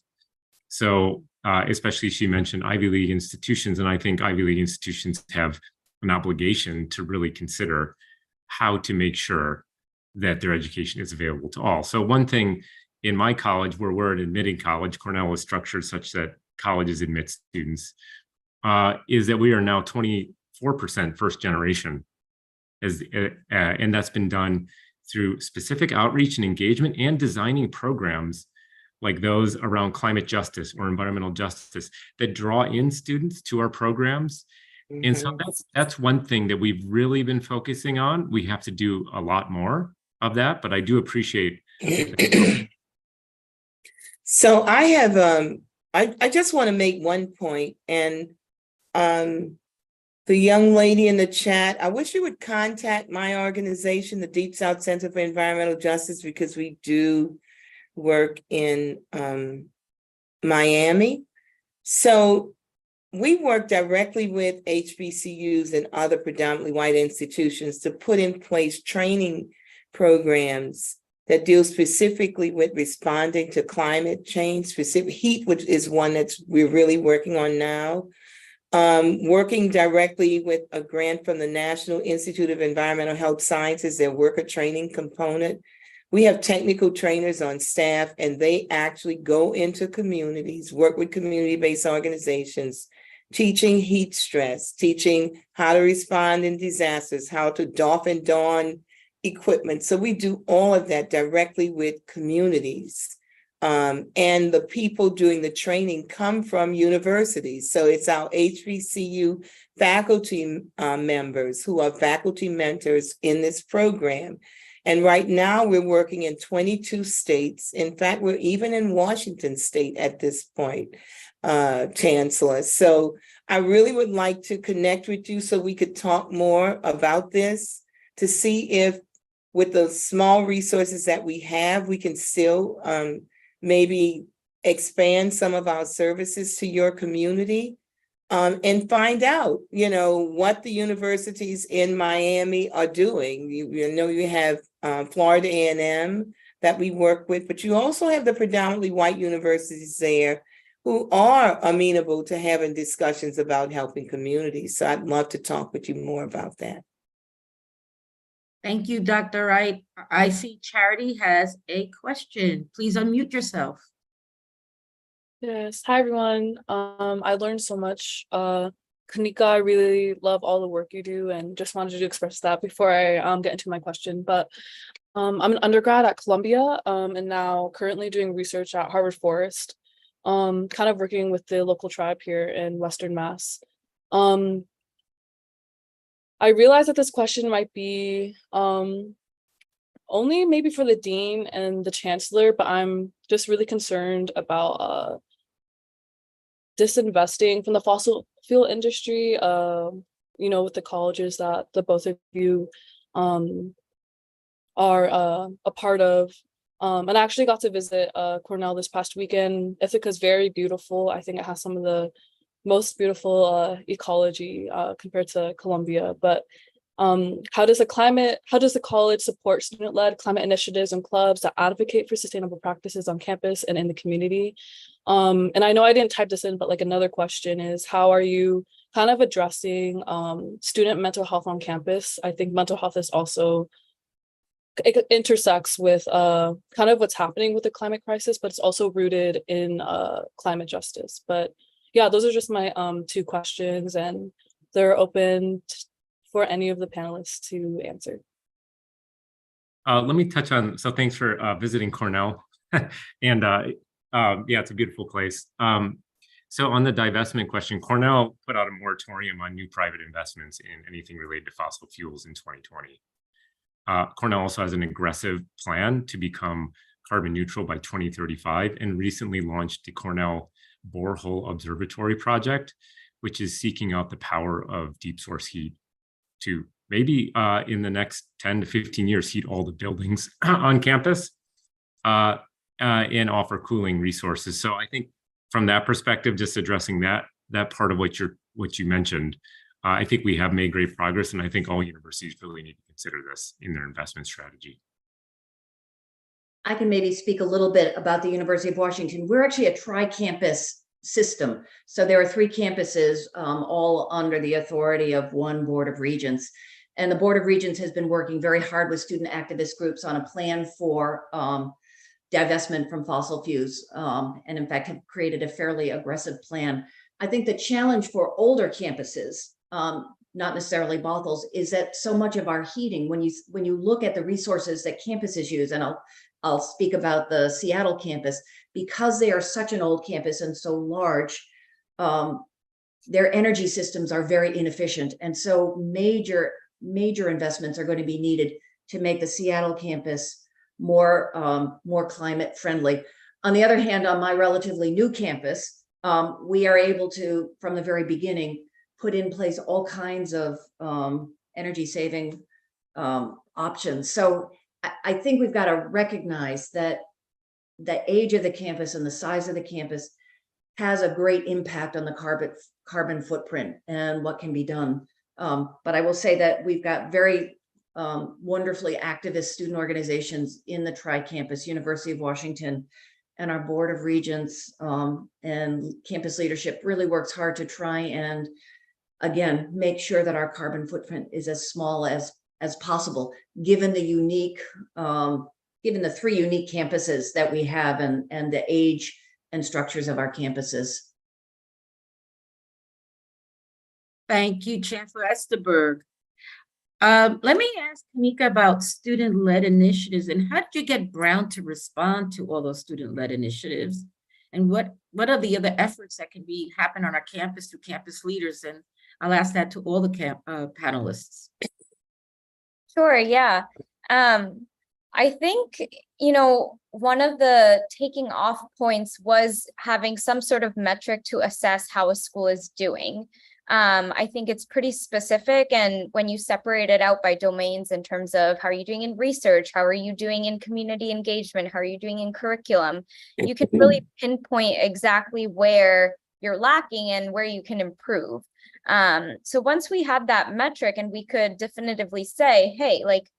So especially she mentioned Ivy League institutions, and I think Ivy League institutions have an obligation to really consider how to make sure that their education is available to all. So one thing in my college, where we're an admitting college, Cornell is structured such that colleges admit students. is that we are now 24% first generation, and that's been done through specific outreach and engagement and designing programs like those around climate justice or environmental justice that draw in students to our programs. And so that's one thing that we've really been focusing on. We have to do a lot more of that, but I do appreciate. So I have, I just want to make one point, and the young lady in the chat, I wish you would contact my organization, the Deep South Center for Environmental Justice, because we do work in Miami. So we work directly with HBCUs and other predominantly white institutions to put in place training programs that deal specifically with responding to climate change, specific heat, which is one we're really working on now. Working directly with a grant from the National Institute of Environmental Health Sciences, their worker training component. We have technical trainers on staff, and they actually go into communities, work with community-based organizations, teaching heat stress, teaching how to respond in disasters, how to doff and don equipment. So we do all of that directly with communities. And the people doing the training come from universities. So it's our HBCU faculty members who are faculty mentors in this program. And right now we're working in 22 states. In fact, we're even in Washington State at this point, Chancellor. So I really would like to connect with you so we could talk more about this, to see if with the small resources that we have, we can still maybe expand some of our services to your community, and find out, what the universities in Miami are doing. You know, you have Florida A&M that we work with, but you also have the predominantly white universities there who are amenable to having discussions about helping communities. So I'd love to talk with you more about that. Thank you, Dr. Wright. I see Charity has a question. Please unmute yourself. Yes. Hi, everyone. I learned so much. Kanika, I really love all the work you do, and just wanted to express that before I get into my question. But I'm an undergrad at Columbia, and now currently doing research at Harvard Forest, kind of working with the local tribe here in Western Mass. I realize that this question might be only maybe for the dean and the chancellor, but I'm just really concerned about disinvesting from the fossil fuel industry, with the colleges that the both of you are a part of. And I actually got to visit Cornell this past weekend. Ithaca is very beautiful. I think it has some of the most beautiful ecology compared to Columbia. But how does the college support student-led climate initiatives and clubs that advocate for sustainable practices on campus and in the community? And I know I didn't type this in, but like another question is, how are you kind of addressing student mental health on campus? I think mental health is also, it intersects with kind of what's happening with the climate crisis, but it's also rooted in climate justice. But yeah, those are just my two questions, and they're open for any of the panelists to answer. Let me touch on, so thanks for visiting Cornell. And yeah, it's a beautiful place. So on the divestment question, Cornell put out a moratorium on new private investments in anything related to fossil fuels in 2020. Cornell also has an aggressive plan to become carbon neutral by 2035, and recently launched the Cornell Borehole Observatory Project, which is seeking out the power of deep source heat to maybe in the next 10 to 15 years heat all the buildings on campus and offer cooling resources. So I think from that perspective, just addressing that part of what you mentioned, I think we have made great progress, and I think all universities really need to consider this in their investment strategy. I can maybe speak a little bit about the University of Washington. We're actually a tri-campus system. So there are 3 campuses, all under the authority of one Board of Regents. And the Board of Regents has been working very hard with student activist groups on a plan for divestment from fossil fuels, and in fact have created a fairly aggressive plan. I think the challenge for older campuses, not necessarily Bothell's, is that so much of our heating, when you look at the resources that campuses use, and I'll speak about the Seattle campus, because they are such an old campus and so large, their energy systems are very inefficient. And so major investments are going to be needed to make the Seattle campus more climate friendly. On the other hand, on my relatively new campus, we are able to, from the very beginning, put in place all kinds of energy saving options. So I think we've got to recognize that the age of the campus and the size of the campus has a great impact on the carbon footprint and what can be done. But I will say that we've got very wonderfully activist student organizations in the tri-campus, University of Washington, and our Board of Regents and campus leadership really works hard to try and, again, make sure that our carbon footprint is as small as possible, given the unique, given the 3 unique campuses that we have and the age and structures of our campuses. Thank you, Chancellor Esterberg. Let me ask Kanika about student-led initiatives, and how did you get Brown to respond to all those student-led initiatives? And what are the other efforts that can happen on our campus through campus leaders? And I'll ask that to all the panelists. Sure, yeah. I think, one of the taking off points was having some sort of metric to assess how a school is doing. I think it's pretty specific, and when you separate it out by domains in terms of how are you doing in research, how are you doing in community engagement, how are you doing in curriculum, you can really pinpoint exactly where you're lacking and where you can improve. So once we had that metric and we could definitively say, hey, like,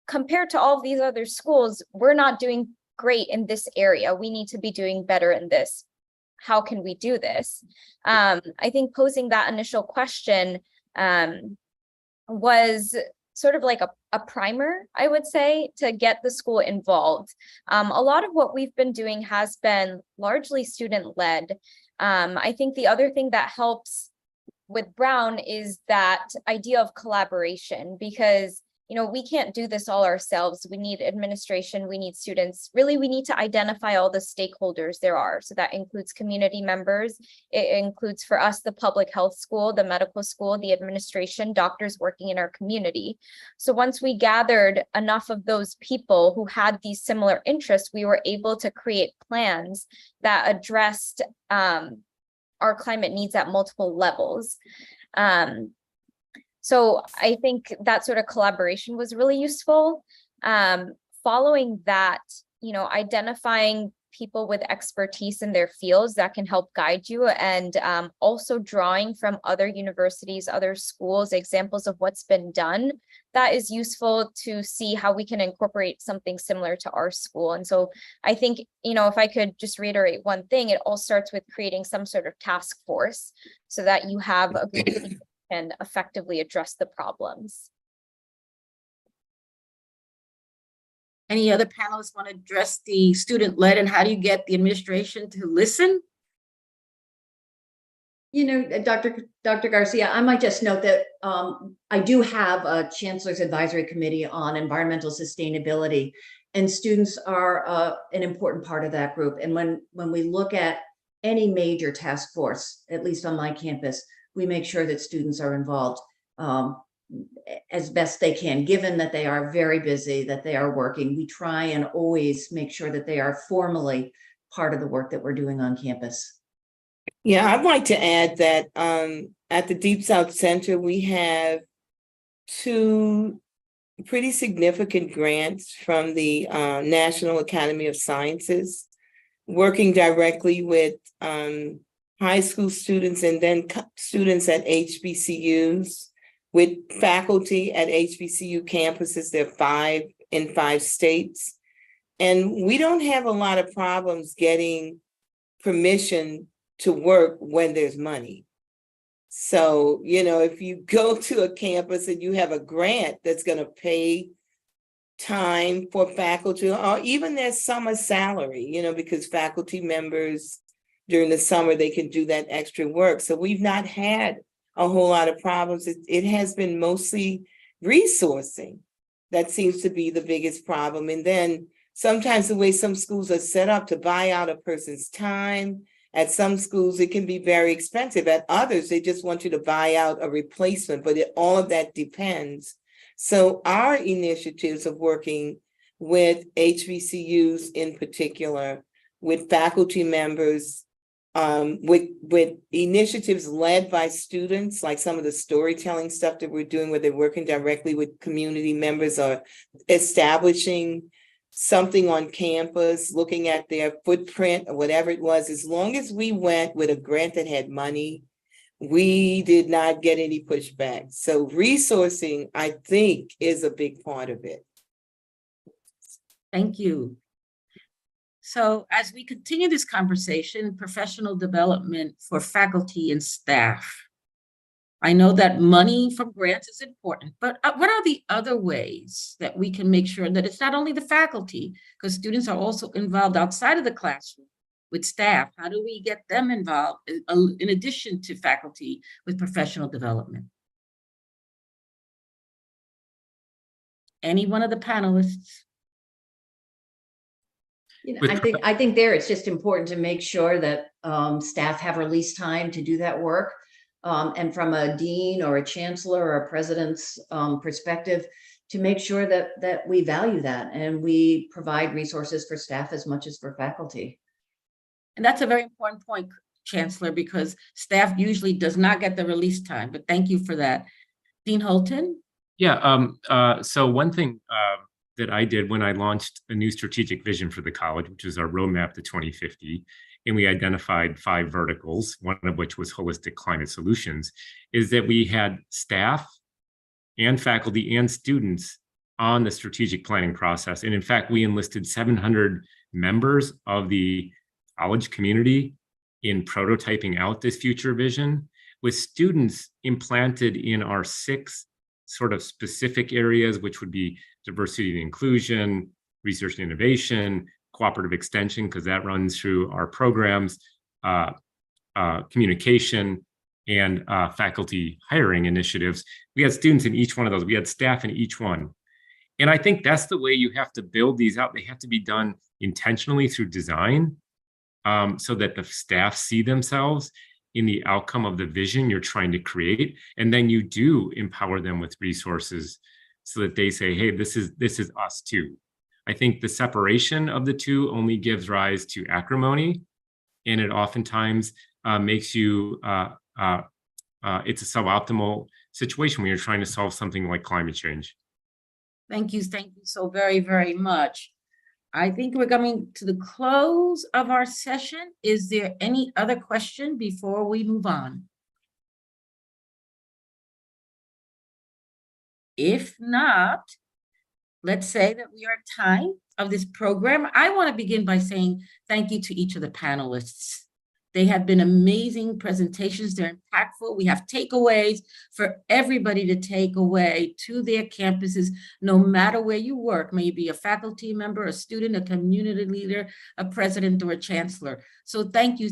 compared to all of these other schools, we're not doing great in this area. We need to be doing better in this. How can we do this? I think posing that initial question was sort of like a primer, I would say, to get the school involved. A lot of what we've been doing has been largely student-led. I think the other thing that helps with Brown is that idea of collaboration, because we can't do this all ourselves. We need administration, we need students. Really, we need to identify all the stakeholders there are. So that includes community members. It includes, for us, the public health school, the medical school, the administration, doctors working in our community. So once we gathered enough of those people who had these similar interests, we were able to create plans that addressed our climate needs at multiple levels. So I think that sort of collaboration was really useful. Following that, identifying people with expertise in their fields that can help guide you, and also drawing from other universities, other schools, examples of what's been done, that is useful to see how we can incorporate something similar to our school. And so I think, if I could just reiterate one thing, it all starts with creating some sort of task force so that you have a group of people and effectively address the problems. Any other panelists want to address the student-led and how do you get the administration to listen? Dr. Garcia, I might just note that I do have a Chancellor's Advisory Committee on Environmental Sustainability, and students are an important part of that group. And when we look at any major task force, at least on my campus, we make sure that students are involved as best they can, given that they are very busy, that they are working. We try and always make sure that they are formally part of the work that we're doing on campus. Yeah, I'd like to add that at the Deep South Center, we have 2 pretty significant grants from the National Academy of Sciences, working directly with high school students and then students at HBCUs, with faculty at HBCU campuses. There are 5 in 5 states. And we don't have a lot of problems getting permission to work when there's money. So, if you go to a campus and you have a grant that's going to pay time for faculty, or even their summer salary, because faculty members during the summer, they can do that extra work. So we've not had a whole lot of problems. It has been mostly resourcing. That seems to be the biggest problem. And then sometimes the way some schools are set up to buy out a person's time. At some schools, it can be very expensive. At others, they just want you to buy out a replacement, but all of that depends. So our initiatives of working with HBCUs in particular, with faculty members, with initiatives led by students, like some of the storytelling stuff that we're doing where they're working directly with community members or establishing something on campus, looking at their footprint or whatever it was. As long as we went with a grant that had money, we did not get any pushback. So resourcing, I think, is a big part of it. Thank you. So as we continue this conversation, professional development for faculty and staff. I know that money from grants is important, but what are the other ways that we can make sure that it's not only the faculty, because students are also involved outside of the classroom with staff? How do we get them involved in addition to faculty with professional development? Any one of the panelists? You know, I think there it's just important to make sure that staff have release time to do that work. And from a dean or a chancellor or a president's perspective, to make sure that we value that and we provide resources for staff as much as for faculty. And that's a very important point, Chancellor, because staff usually does not get the release time, but thank you for that. Dean Holton? Yeah, so one thing that I did when I launched a new strategic vision for the college, which is our roadmap to 2050, and we identified 5 verticals, one of which was holistic climate solutions, is that we had staff and faculty and students on the strategic planning process. And in fact, we enlisted 700 members of the college community in prototyping out this future vision, with students implanted in our 6 sort of specific areas, which would be diversity and inclusion, research and innovation, cooperative extension, because that runs through our programs, communication, and faculty hiring initiatives. We had students in each one of those. We had staff in each one. And I think that's the way you have to build these out. They have to be done intentionally through design, so that the staff see themselves in the outcome of the vision you're trying to create. And then you do empower them with resources so that they say, hey, this is us too. I think the separation of the two only gives rise to acrimony, and it oftentimes makes you, it's a suboptimal situation when you're trying to solve something like climate change. Thank you so very, very much. I think we're coming to the close of our session. Is there any other question before we move on? If not, let's say that we are at time of this program. I want to begin by saying thank you to each of the panelists. They have been amazing presentations. They're impactful. We have takeaways for everybody to take away to their campuses, no matter where you work. May you be a faculty member, a student, a community leader, a president, or a chancellor. So thank you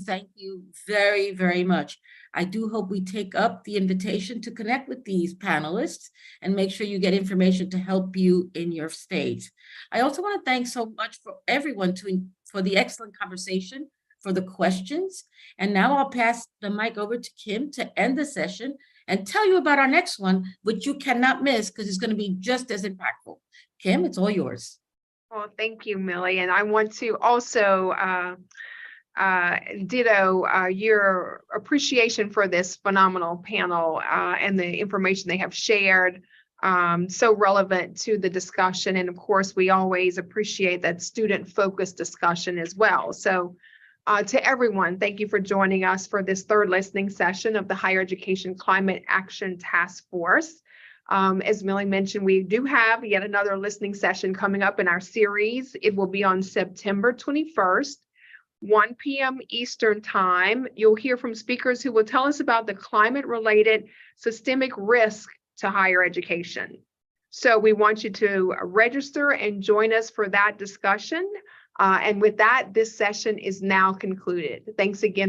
very, very much. I do hope we take up the invitation to connect with these panelists and make sure you get information to help you in your states. I also want to thank so much for everyone for the excellent conversation, for the questions. And now I'll pass the mic over to Kim to end the session and tell you about our next one, which you cannot miss because it's going to be just as impactful. Kim, it's all yours. Well, thank you, Millie. And I want to also ditto your appreciation for this phenomenal panel and the information they have shared. So relevant to the discussion. And of course, we always appreciate that student-focused discussion as well. So to everyone, thank you for joining us for this 3rd listening session of the Higher Education Climate Action Task Force. As Millie mentioned, we do have yet another listening session coming up in our series. It will be on September 21st, 1 p.m. Eastern Time. You'll hear from speakers who will tell us about the climate-related systemic risk to higher education. So we want you to register and join us for that discussion. And with that, this session is now concluded. Thanks again.